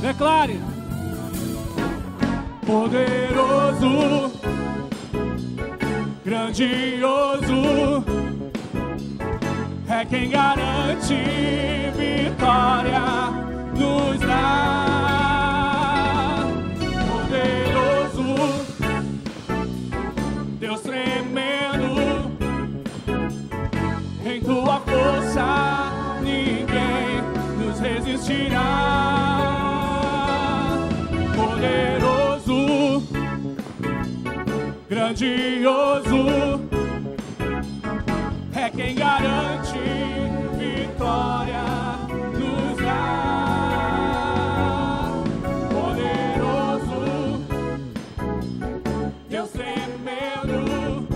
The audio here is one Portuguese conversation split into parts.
Declare: poderoso, grandioso é quem garante vitória, nos dá. Poderoso, Deus tremendo, em tua força ninguém nos resistirá. Poderoso, grandioso é quem garante vitória, nos dá. Poderoso, Deus tremendo,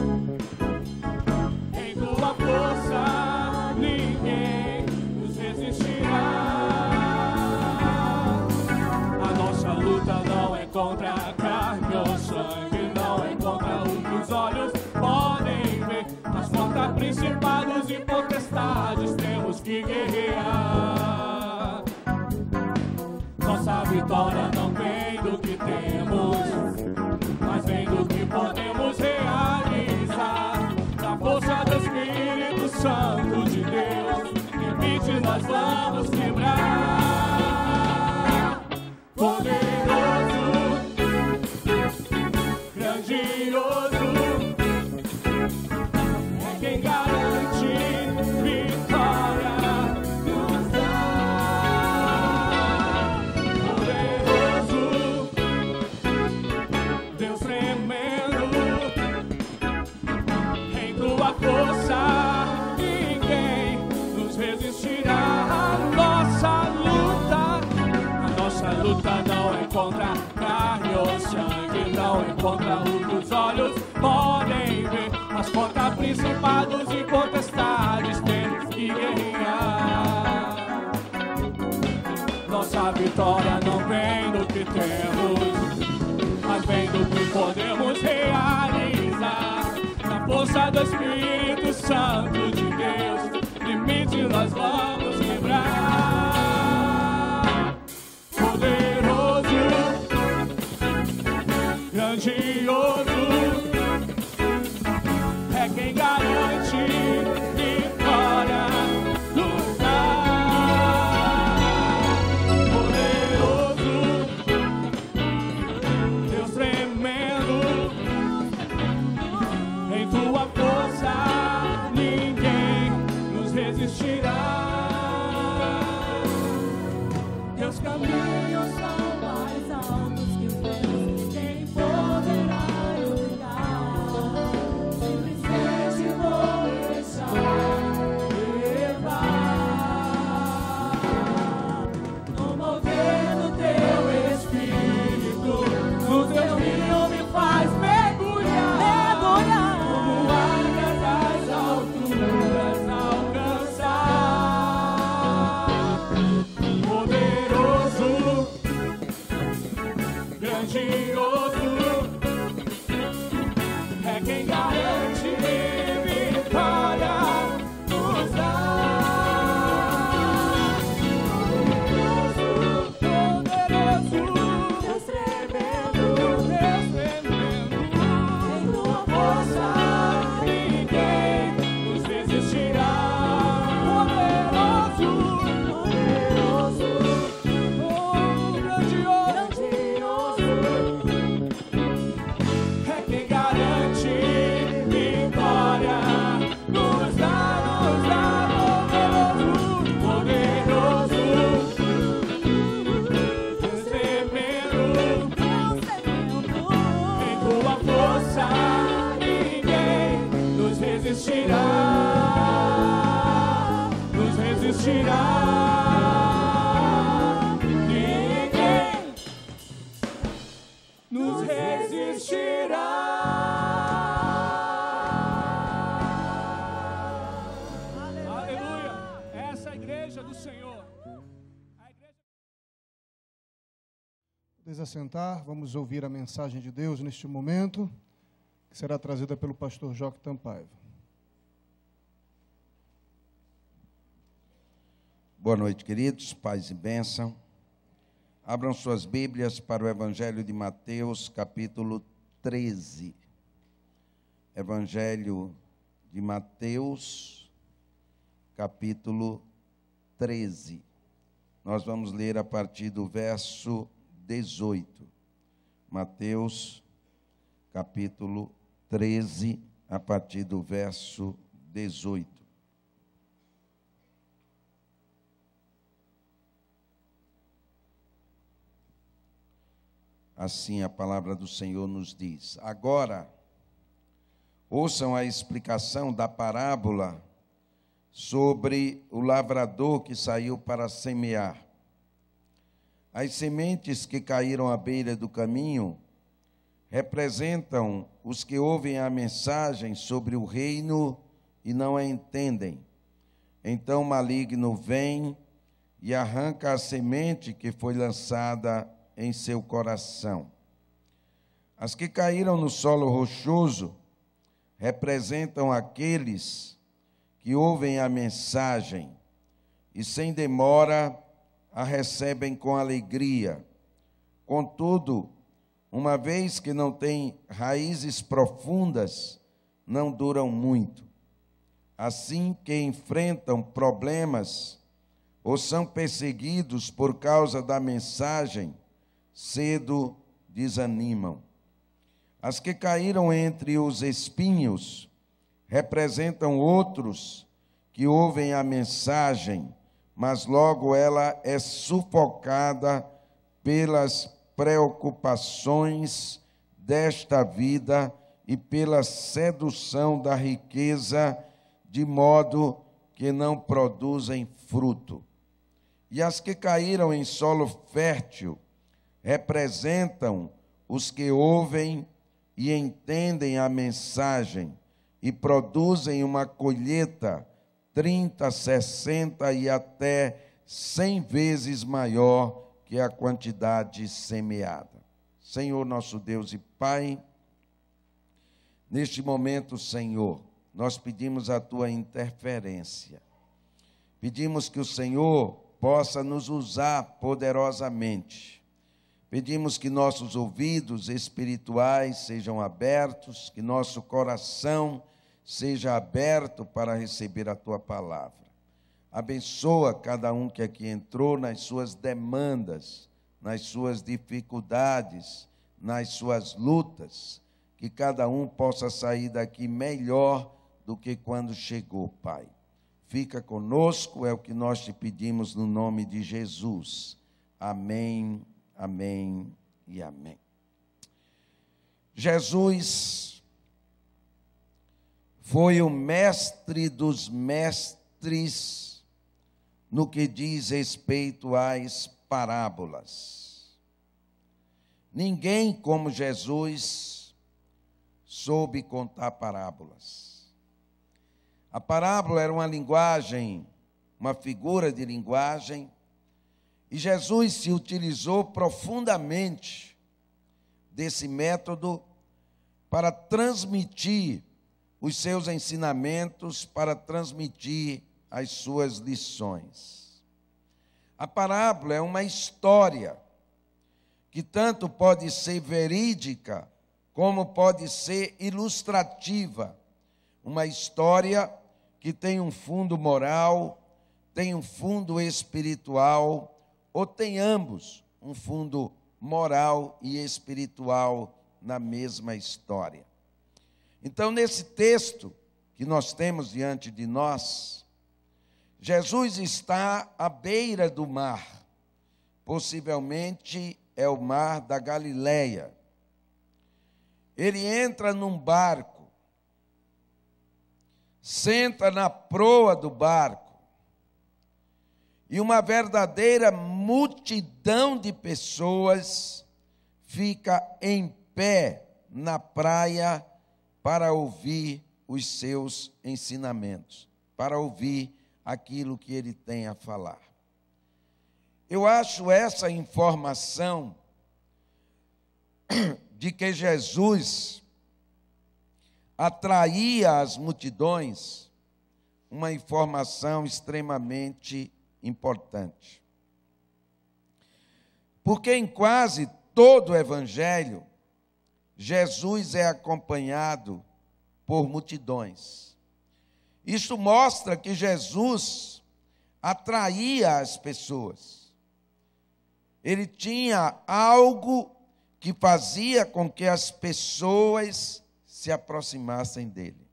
em tua força ninguém nos resistirá. A nossa luta não é contra a carne ou sangue, não é contra o que os olhos podem ver, mas contra principados e potestades temos que guerrear. Nossa vitória não vem do que temos, mas vem do que podemos realizar. Na força do Espírito Santo de Deus, limite nós vamos quebrar. Poderoso, grandioso é quem garante vitória, nos dá. Poderoso, Deus tremendo, em tua força ninguém nos resistirá. A nossa luta não é contra carne ou sangue, não é contra o que os olhos podem ver, mas contra principados e potestades temos que guerrear. Nossa vitória não vem do que temos, mas vem do que podemos realizar. Na força do Espírito Santo de Deus, limite nós vamos quebrar. Poderoso, grandioso é quem garante vitória, nos dá. Poderoso, Deus tremendo, em tua força ninguém nos resistirá. Teus caminhos são mais altos que os meus, quem poderá julgar? Simplesmente vou me deixar levar no mover do teu Espírito, no teu rio me faz mergulhar, como águias das alturas alcançar. Poderoso, grandioso é quem garante vitória, nos dá. Poderoso, Deus tremendo, em tua força ninguém nos resistirá. Poderoso, grandioso é quem garante vitória, nos dá. Poderoso, Deus tremendo, em tua força ninguém nos resistirá, nos resistirá. Ninguém nos resistirá. Aleluia! Essa é a igreja do Senhor. Podem assentar, vamos ouvir a mensagem de Deus neste momento, que será trazida pelo pastor Joque Tampaiva. Boa noite, queridos, paz e bênção. Abram suas Bíblias para o Evangelho de Mateus, capítulo 13. Evangelho de Mateus, capítulo 13. Nós vamos ler a partir do verso 18. Mateus, capítulo 13, a partir do verso 18. Assim a palavra do Senhor nos diz. Agora, ouçam a explicação da parábola sobre o lavrador que saiu para semear. As sementes que caíram à beira do caminho representam os que ouvem a mensagem sobre o reino e não a entendem. Então o maligno vem e arranca a semente que foi lançada em seu coração. As que caíram no solo rochoso representam aqueles que ouvem a mensagem e sem demora a recebem com alegria. Contudo, uma vez que não têm raízes profundas, não duram muito. Assim que enfrentam problemas ou são perseguidos por causa da mensagem, cedo desanimam. As que caíram entre os espinhos representam outros que ouvem a mensagem, mas logo ela é sufocada pelas preocupações desta vida e pela sedução da riqueza, de modo que não produzem fruto. E as que caíram em solo fértil representam os que ouvem e entendem a mensagem e produzem uma colheita 30, 60 e até 100 vezes maior que a quantidade semeada. Senhor nosso Deus e Pai, neste momento, Senhor, nós pedimos a Tua interferência. Pedimos que o Senhor possa nos usar poderosamente. Pedimos que nossos ouvidos espirituais sejam abertos, que nosso coração seja aberto para receber a Tua palavra. Abençoa cada um que aqui entrou nas suas demandas, nas suas dificuldades, nas suas lutas, que cada um possa sair daqui melhor do que quando chegou, Pai. Fica conosco, é o que nós te pedimos no nome de Jesus. Amém. Amém e amém. Jesus foi o mestre dos mestres no que diz respeito às parábolas. Ninguém como Jesus soube contar parábolas. A parábola era uma linguagem, uma figura de linguagem, e Jesus se utilizou profundamente desse método para transmitir os seus ensinamentos, para transmitir as suas lições. A parábola é uma história que tanto pode ser verídica, como pode ser ilustrativa. Uma história que tem um fundo moral, tem um fundo espiritual, ou tem ambos, um fundo moral e espiritual na mesma história. Então, nesse texto que nós temos diante de nós, Jesus está à beira do mar, possivelmente é o mar da Galileia. Ele entra num barco, senta na proa do barco, e uma verdadeira multidão de pessoas fica em pé na praia para ouvir os seus ensinamentos, para ouvir aquilo que ele tem a falar. Eu acho essa informação de que Jesus atraía as multidões uma informação extremamente importante. Porque em quase todo o Evangelho, Jesus é acompanhado por multidões. Isso mostra que Jesus atraía as pessoas. Ele tinha algo que fazia com que as pessoas se aproximassem dele.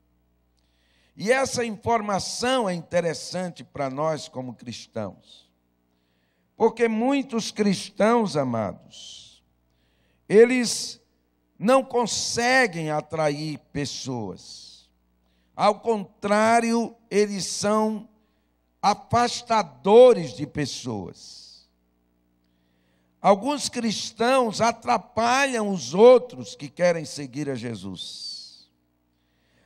E essa informação é interessante para nós como cristãos. Porque muitos cristãos, amados, eles não conseguem atrair pessoas. Ao contrário, eles são afastadores de pessoas. Alguns cristãos atrapalham os outros que querem seguir a Jesus.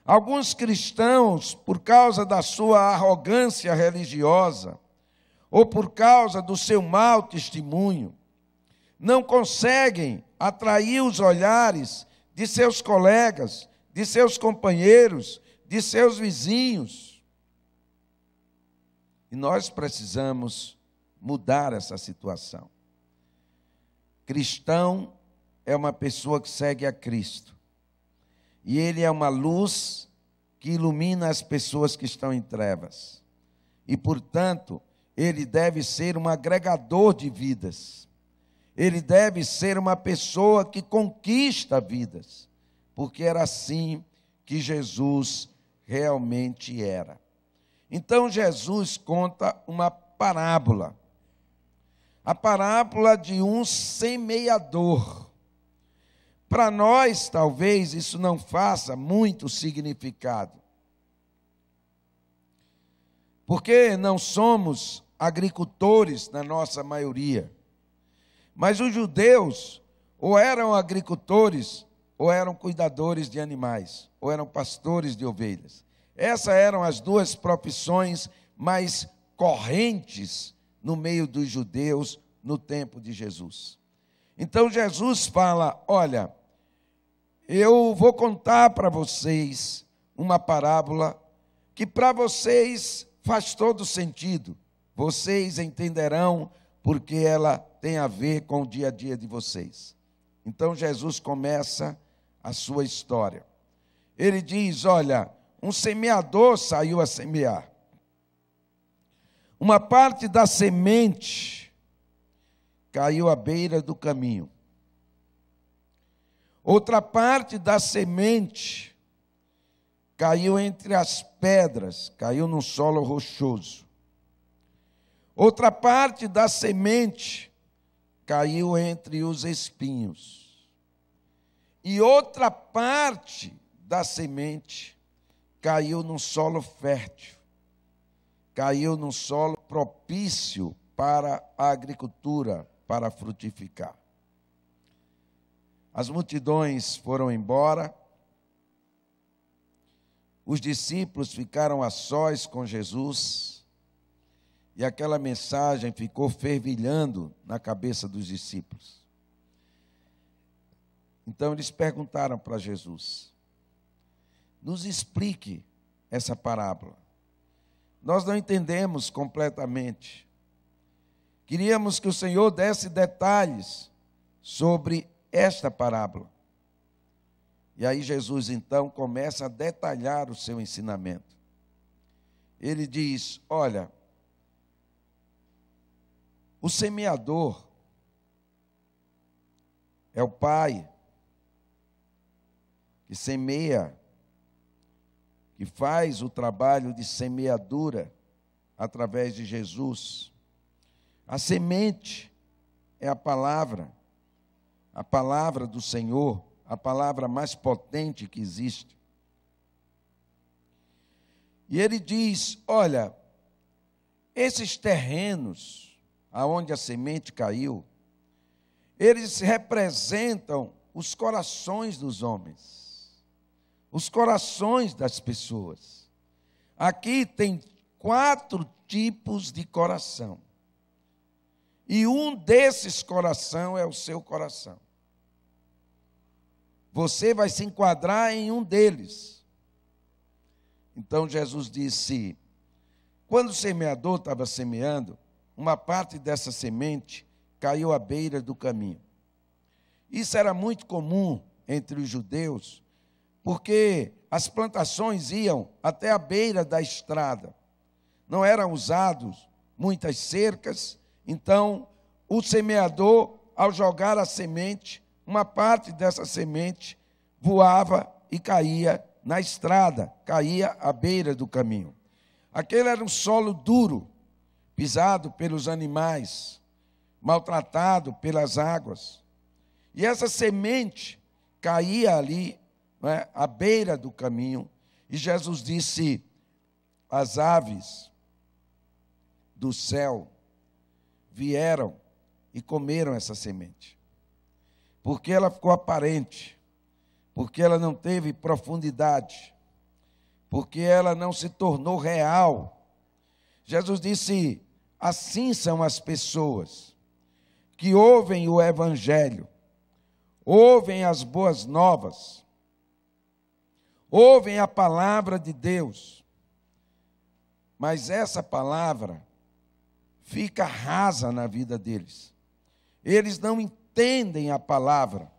Alguns cristãos, por causa da sua arrogância religiosa, ou por causa do seu mau testemunho, não conseguem atrair os olhares de seus colegas, de seus companheiros, de seus vizinhos. E nós precisamos mudar essa situação. Cristão é uma pessoa que segue a Cristo. E ele é uma luz que ilumina as pessoas que estão em trevas. E, portanto, ele deve ser um agregador de vidas. Ele deve ser uma pessoa que conquista vidas. Porque era assim que Jesus realmente era. Então, Jesus conta uma parábola. A parábola de um semeador. Para nós, talvez, isso não faça muito significado. Porque não somos agricultores na nossa maioria. Mas os judeus ou eram agricultores, ou eram cuidadores de animais, ou eram pastores de ovelhas. Essas eram as duas profissões mais correntes no meio dos judeus no tempo de Jesus. Então Jesus fala, olha, eu vou contar para vocês uma parábola que para vocês faz todo sentido. Vocês entenderão porque ela tem a ver com o dia a dia de vocês. Então Jesus começa a sua história. Ele diz, olha, um semeador saiu a semear. Uma parte da semente caiu à beira do caminho. Outra parte da semente caiu entre as pedras, caiu no solo rochoso. Outra parte da semente caiu entre os espinhos. E outra parte da semente caiu num solo fértil. Caiu num solo propício para a agricultura, para frutificar. As multidões foram embora. Os discípulos ficaram a sós com Jesus. E aquela mensagem ficou fervilhando na cabeça dos discípulos. Então eles perguntaram para Jesus, nos explique essa parábola. Nós não entendemos completamente. Queríamos que o Senhor desse detalhes sobre esta parábola. E aí Jesus então começa a detalhar o seu ensinamento. Ele diz, olha, o semeador é o pai que semeia, que faz o trabalho de semeadura através de Jesus. A semente é a palavra do Senhor, a palavra mais potente que existe. E ele diz, olha, esses terrenos aonde a semente caiu, eles representam os corações dos homens, os corações das pessoas. Aqui tem 4 tipos de coração. E um desses corações é o seu coração. Você vai se enquadrar em um deles. Então Jesus disse, quando o semeador estava semeando, uma parte dessa semente caiu à beira do caminho. Isso era muito comum entre os judeus, porque as plantações iam até a beira da estrada. Não eram usados muitas cercas, então o semeador, ao jogar a semente, uma parte dessa semente voava e caía na estrada, caía à beira do caminho. Aquele era um solo duro, pisado pelos animais, maltratado pelas águas. E essa semente caía ali, né, à beira do caminho. E Jesus disse: as aves do céu vieram e comeram essa semente, porque ela ficou aparente, porque ela não teve profundidade, porque ela não se tornou real. Jesus disse: assim são as pessoas que ouvem o Evangelho, ouvem as boas novas, ouvem a palavra de Deus, mas essa palavra fica rasa na vida deles. Eles não entendem a palavra.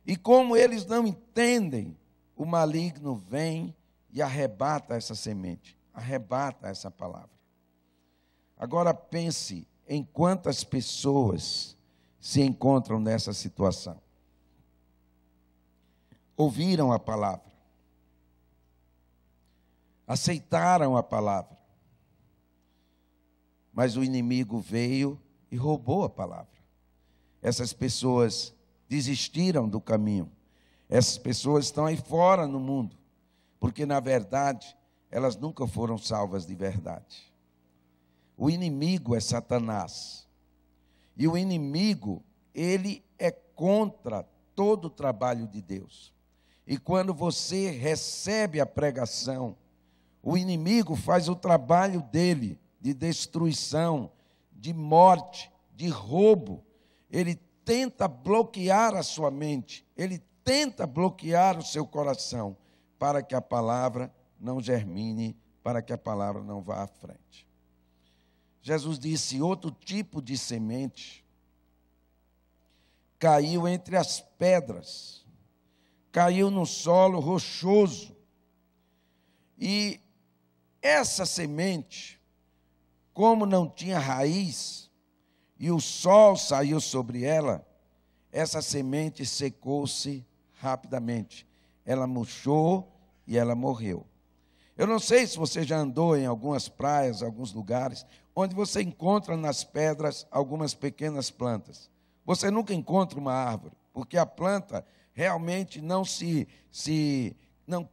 E como eles não entendem, o maligno vem e arrebata essa semente, arrebata essa palavra. Agora pense em quantas pessoas se encontram nessa situação. Ouviram a palavra, aceitaram a palavra, mas o inimigo veio e roubou a palavra. Essas pessoas desistiram do caminho. Essas pessoas estão aí fora no mundo, porque, na verdade, elas nunca foram salvas de verdade. O inimigo é Satanás. E o inimigo, ele é contra todo o trabalho de Deus. E quando você recebe a pregação, o inimigo faz o trabalho dele de destruição, de morte, de roubo. Ele tenta bloquear a sua mente, ele tenta bloquear o seu coração, para que a palavra não germine, para que a palavra não vá à frente. Jesus disse: outro tipo de semente caiu entre as pedras, caiu no solo rochoso, e essa semente, como não tinha raiz, e o sol saiu sobre ela, essa semente secou-se rapidamente. Ela murchou e ela morreu. Eu não sei se você já andou em algumas praias, alguns lugares, onde você encontra nas pedras algumas pequenas plantas. Você nunca encontra uma árvore, porque a planta realmente não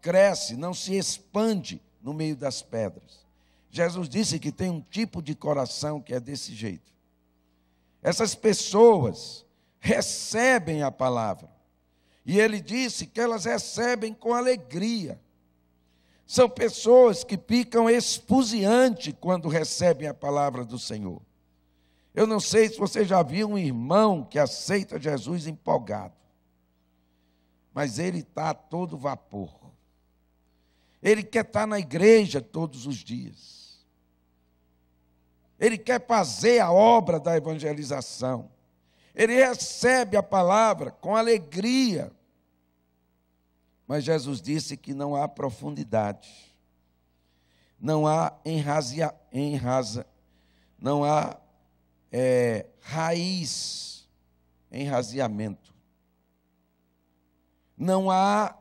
cresce, não se expande no meio das pedras. Jesus disse que tem um tipo de coração que é desse jeito. Essas pessoas recebem a palavra. E ele disse que elas recebem com alegria. São pessoas que ficam esfuziantes quando recebem a palavra do Senhor. Eu não sei se você já viu um irmão que aceita Jesus empolgado. Mas ele está a todo vapor. Ele quer estar na igreja todos os dias. Ele quer fazer a obra da evangelização. Ele recebe a palavra com alegria. Mas Jesus disse que não há profundidade. Não há não há raiz, enraizamento. Não há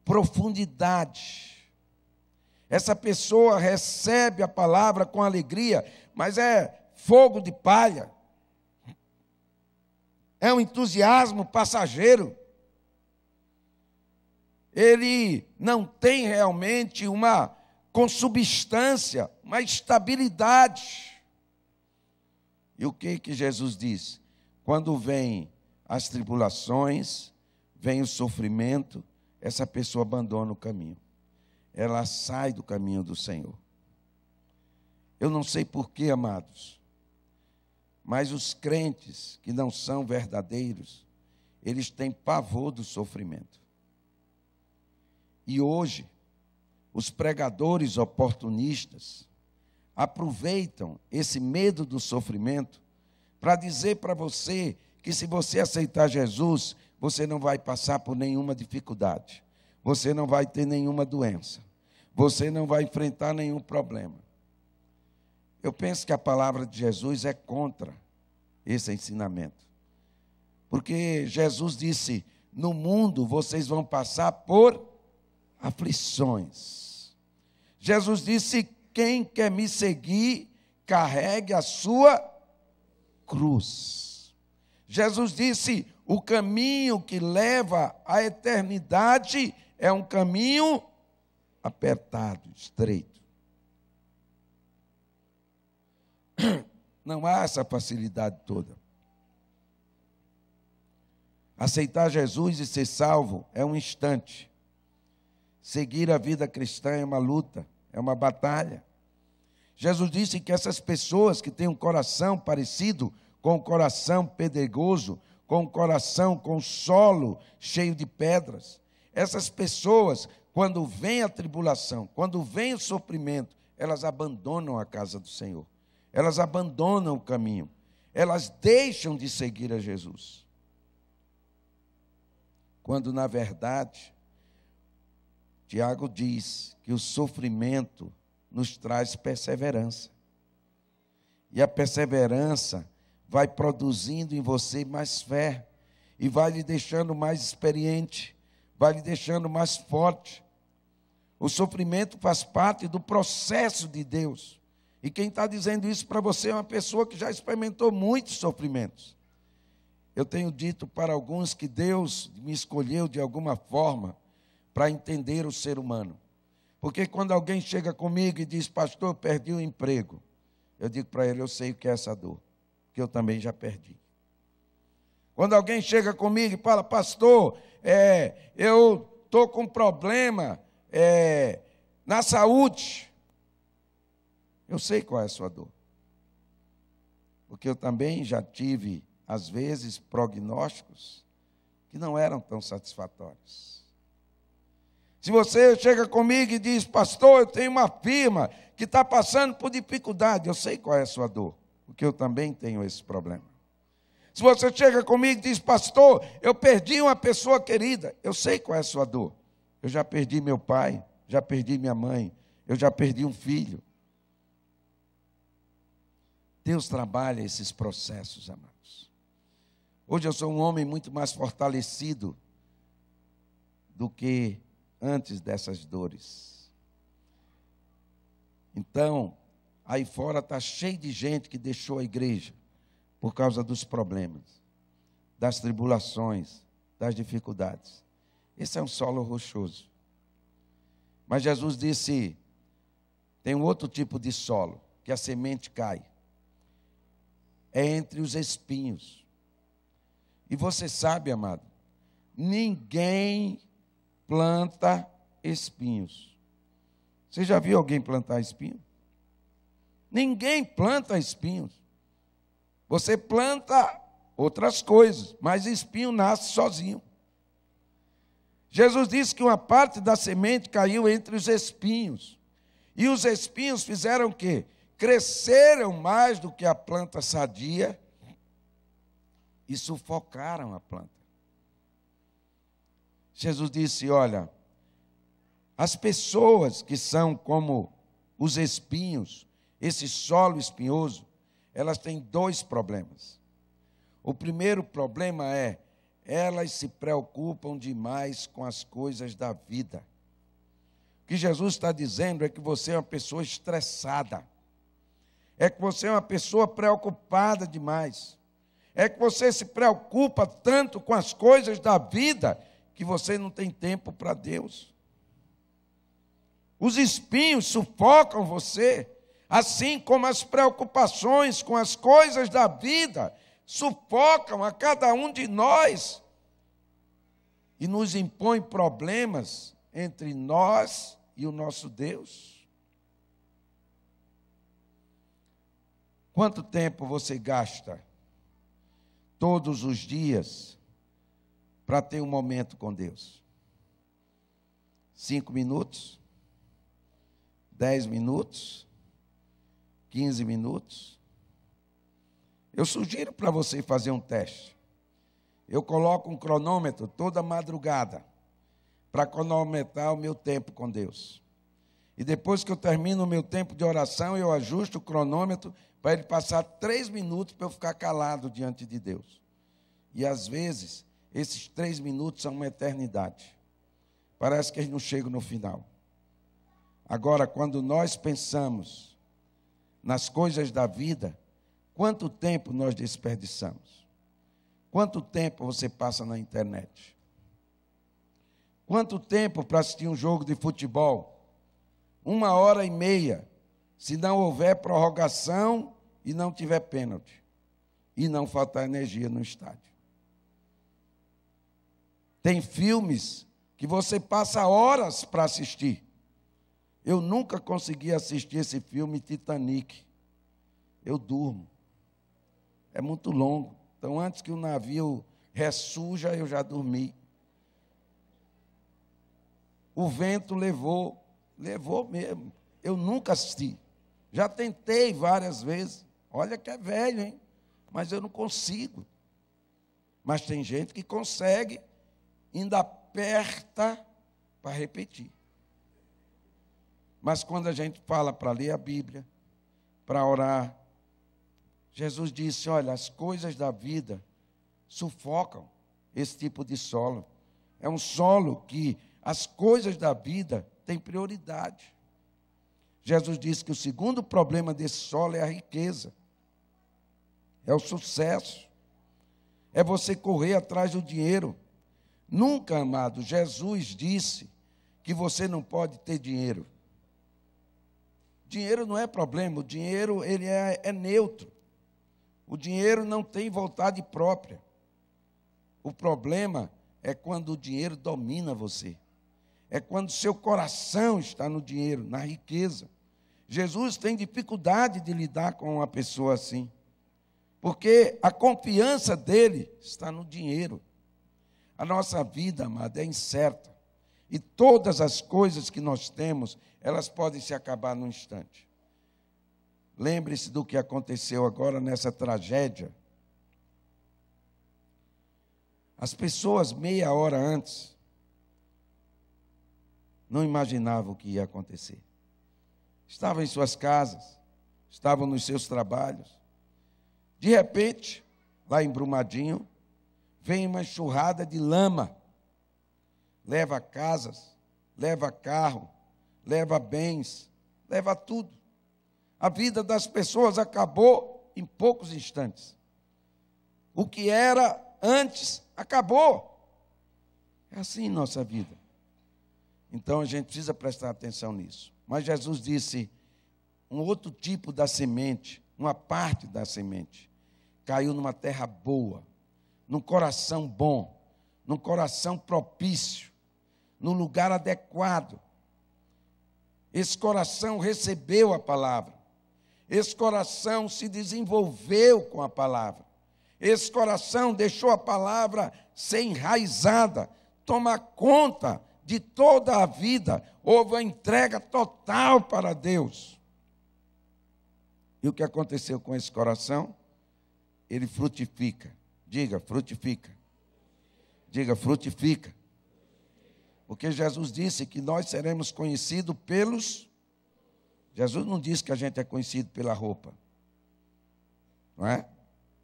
profundidade. Essa pessoa recebe a palavra com alegria, mas é fogo de palha. É um entusiasmo passageiro. Ele não tem realmente uma consubstância, uma estabilidade. E o que Jesus diz? Quando vem as tribulações, vem o sofrimento, essa pessoa abandona o caminho. Ela sai do caminho do Senhor. Eu não sei porquê, amados, mas os crentes que não são verdadeiros, eles têm pavor do sofrimento. E hoje, os pregadores oportunistas aproveitam esse medo do sofrimento para dizer para você que se você aceitar Jesus, você não vai passar por nenhuma dificuldade, você não vai ter nenhuma doença, você não vai enfrentar nenhum problema. Eu penso que a palavra de Jesus é contra esse ensinamento. Porque Jesus disse, no mundo vocês vão passar por aflições. Jesus disse, quem quer me seguir, carregue a sua cruz. Jesus disse, o caminho que leva à eternidade é um caminho apertado, estreito. Não há essa facilidade toda. Aceitar Jesus e ser salvo é um instante. Seguir a vida cristã é uma luta, é uma batalha. Jesus disse que essas pessoas que têm um coração parecido com um coração pedregoso, com um coração com solo cheio de pedras, essas pessoas, quando vem a tribulação, quando vem o sofrimento, elas abandonam a casa do Senhor. Elas abandonam o caminho. Elas deixam de seguir a Jesus. Quando, na verdade, Tiago diz que o sofrimento nos traz perseverança. E a perseverança vai produzindo em você mais fé. E vai lhe deixando mais experiente. Vai lhe deixando mais forte. O sofrimento faz parte do processo de Deus. E quem está dizendo isso para você é uma pessoa que já experimentou muitos sofrimentos. Eu tenho dito para alguns que Deus me escolheu de alguma forma para entender o ser humano. Porque quando alguém chega comigo e diz, pastor, eu perdi o emprego, eu digo para ele, eu sei o que é essa dor, que eu também já perdi. Quando alguém chega comigo e fala, pastor, eu estou com um problema na saúde, eu sei qual é a sua dor. Porque eu também já tive, às vezes, prognósticos que não eram tão satisfatórios. Se você chega comigo e diz, pastor, eu tenho uma firma que está passando por dificuldade, eu sei qual é a sua dor, porque eu também tenho esse problema. Se você chega comigo e diz, pastor, eu perdi uma pessoa querida, eu sei qual é a sua dor. Eu já perdi meu pai, já perdi minha mãe, eu já perdi um filho. Deus trabalha esses processos, amados. Hoje eu sou um homem muito mais fortalecido do que antes dessas dores. Então, aí fora está cheio de gente que deixou a igreja por causa dos problemas, das tribulações, das dificuldades. Esse é um solo rochoso. Mas Jesus disse, tem um outro tipo de solo, que a semente cai. É entre os espinhos. E você sabe, amado, ninguém planta espinhos. Você já viu alguém plantar espinho? Ninguém planta espinhos. Você planta outras coisas, mas espinho nasce sozinho. Jesus disse que uma parte da semente caiu entre os espinhos. E os espinhos fizeram o quê? Cresceram mais do que a planta sadia e sufocaram a planta. Jesus disse, olha, as pessoas que são como os espinhos, esse solo espinhoso, elas têm dois problemas. O primeiro problema é, elas se preocupam demais com as coisas da vida. O que Jesus está dizendo é que você é uma pessoa estressada. É que você é uma pessoa preocupada demais. É que você se preocupa tanto com as coisas da vida que você não tem tempo para Deus. Os espinhos sufocam você, assim como as preocupações com as coisas da vida sufocam a cada um de nós e nos impõem problemas entre nós e o nosso Deus. Quanto tempo você gasta todos os dias para ter um momento com Deus? 5 minutos? 10 minutos? 15 minutos. Eu sugiro para você fazer um teste. Eu coloco um cronômetro toda madrugada para cronometrar o meu tempo com Deus. E depois que eu termino o meu tempo de oração, eu ajusto o cronômetro para ele passar 3 minutos para eu ficar calado diante de Deus. E às vezes, esses 3 minutos são uma eternidade. Parece que eles não chegam no final. Agora, quando nós pensamos nas coisas da vida, quanto tempo nós desperdiçamos? Quanto tempo você passa na internet? Quanto tempo para assistir um jogo de futebol? 1h30, se não houver prorrogação e não tiver pênalti, e não faltar energia no estádio. Tem filmes que você passa horas para assistir. Eu nunca consegui assistir esse filme Titanic. Eu durmo. É muito longo. Então, antes que o navio ressurja, eu já dormi. O vento levou mesmo. Eu nunca assisti. Já tentei várias vezes. Olha que é velho, hein? Mas eu não consigo. Mas tem gente que consegue, ainda aperta para repetir. Mas quando a gente fala para ler a Bíblia, para orar, Jesus disse, olha, as coisas da vida sufocam esse tipo de solo. É um solo que as coisas da vida têm prioridade. Jesus disse que o segundo problema desse solo é a riqueza, é o sucesso, é você correr atrás do dinheiro. Nunca, amado, Jesus disse que você não pode ter dinheiro. Dinheiro não é problema, o dinheiro ele é neutro. O dinheiro não tem vontade própria. O problema é quando o dinheiro domina você. É quando seu coração está no dinheiro, na riqueza. Jesus tem dificuldade de lidar com uma pessoa assim, porque a confiança dele está no dinheiro. A nossa vida, amada, é incerta. E todas as coisas que nós temos, elas podem se acabar num instante. Lembre-se do que aconteceu agora nessa tragédia. As pessoas, meia hora antes, não imaginavam o que ia acontecer. Estavam em suas casas, estavam nos seus trabalhos. De repente, lá em Brumadinho, vem uma enxurrada de lama. Leva casas, leva carro, leva bens, leva tudo. A vida das pessoas acabou em poucos instantes. O que era antes, acabou. É assim nossa vida. Então a gente precisa prestar atenção nisso. Mas Jesus disse, um outro tipo da semente, uma parte da semente, caiu numa terra boa, num coração bom, num coração propício, num lugar adequado. Esse coração recebeu a palavra. Esse coração se desenvolveu com a palavra. Esse coração deixou a palavra ser enraizada, tomar conta de toda a vida. Houve a entrega total para Deus. E o que aconteceu com esse coração? Ele frutifica. Diga, frutifica. Diga, frutifica. Porque Jesus disse que nós seremos conhecidos pelos... Jesus não disse que a gente é conhecido pela roupa. Não é?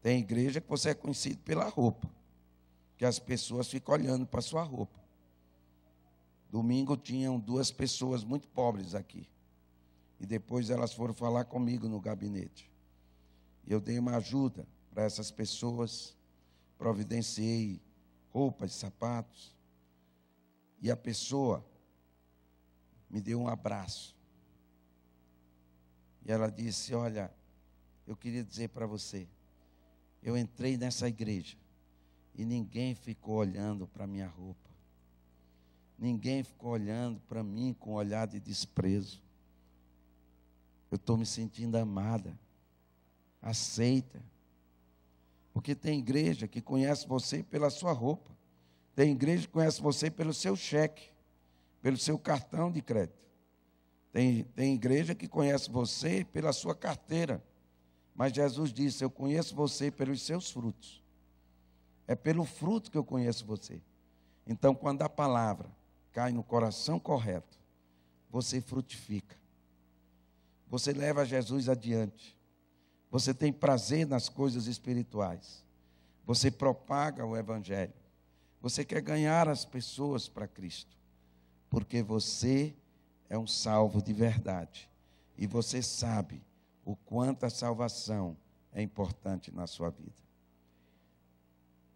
Tem igreja que você é conhecido pela roupa. Que as pessoas ficam olhando para a sua roupa. Domingo tinham 2 pessoas muito pobres aqui. E depois elas foram falar comigo no gabinete. E eu dei uma ajuda para essas pessoas. Providenciei roupas, sapatos. E a pessoa me deu um abraço. E ela disse, olha, eu queria dizer para você, eu entrei nessa igreja e ninguém ficou olhando para a minha roupa. Ninguém ficou olhando para mim com um olhar de desprezo. Eu estou me sentindo amada, aceita. Porque tem igreja que conhece você pela sua roupa. Tem igreja que conhece você pelo seu cheque, pelo seu cartão de crédito. Tem igreja que conhece você pela sua carteira. Mas Jesus disse, eu conheço você pelos seus frutos. É pelo fruto que eu conheço você. Então, quando a palavra cai no coração correto, você frutifica. Você leva Jesus adiante. Você tem prazer nas coisas espirituais. Você propaga o evangelho. Você quer ganhar as pessoas para Cristo. Porque você é um salvo de verdade. E você sabe o quanto a salvação é importante na sua vida.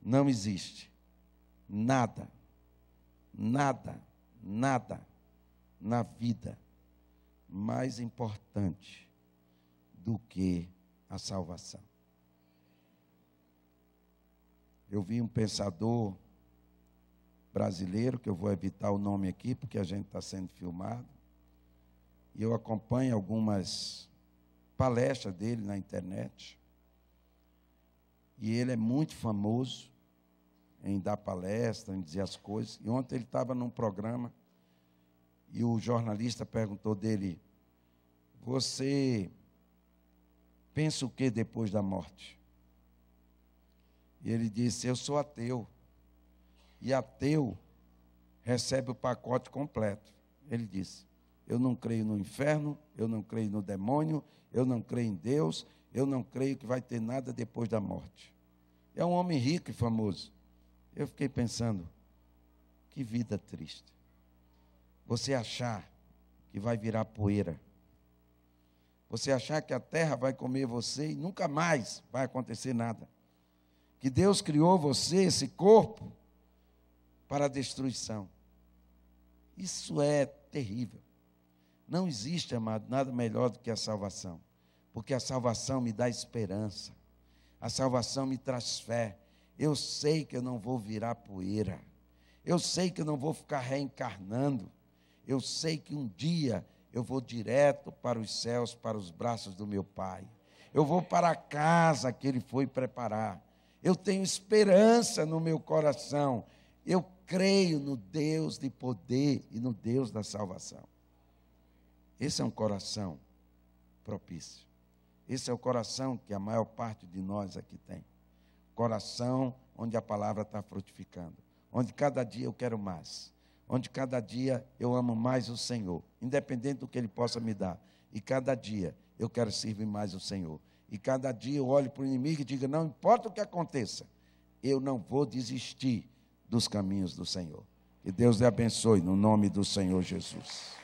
Não existe nada na vida mais importante do que a salvação. Eu vi um pensador brasileiro, que eu vou evitar o nome aqui, porque a gente está sendo filmado, e eu acompanho algumas palestras dele na internet, e ele é muito famoso em dar palestra, em dizer as coisas, e ontem ele estava num programa, e o jornalista perguntou dele, você pensa o que depois da morte? E ele disse, eu sou ateu. E ateu recebe o pacote completo. Ele disse, eu não creio no inferno, eu não creio no demônio, eu não creio em Deus, eu não creio que vai ter nada depois da morte. É um homem rico e famoso. Eu fiquei pensando, que vida triste. Você achar que vai virar poeira. Você achar que a terra vai comer você e nunca mais vai acontecer nada. Que Deus criou você, esse corpo, para a destruição. Isso é terrível. Não existe, amado, nada melhor do que a salvação. Porque a salvação me dá esperança. A salvação me traz fé. Eu sei que eu não vou virar poeira. Eu sei que eu não vou ficar reencarnando. Eu sei que um dia eu vou direto para os céus, para os braços do meu Pai. Eu vou para a casa que Ele foi preparar. Eu tenho esperança no meu coração. Eu creio no Deus de poder e no Deus da salvação. Esse é um coração propício. Esse é o coração que a maior parte de nós aqui tem. Coração onde a palavra está frutificando. Onde cada dia eu quero mais. Onde cada dia eu amo mais o Senhor. Independente do que Ele possa me dar. E cada dia eu quero servir mais o Senhor. E cada dia eu olho para o inimigo e digo, não importa o que aconteça, eu não vou desistir dos caminhos do Senhor. Que Deus lhe abençoe no nome do Senhor Jesus.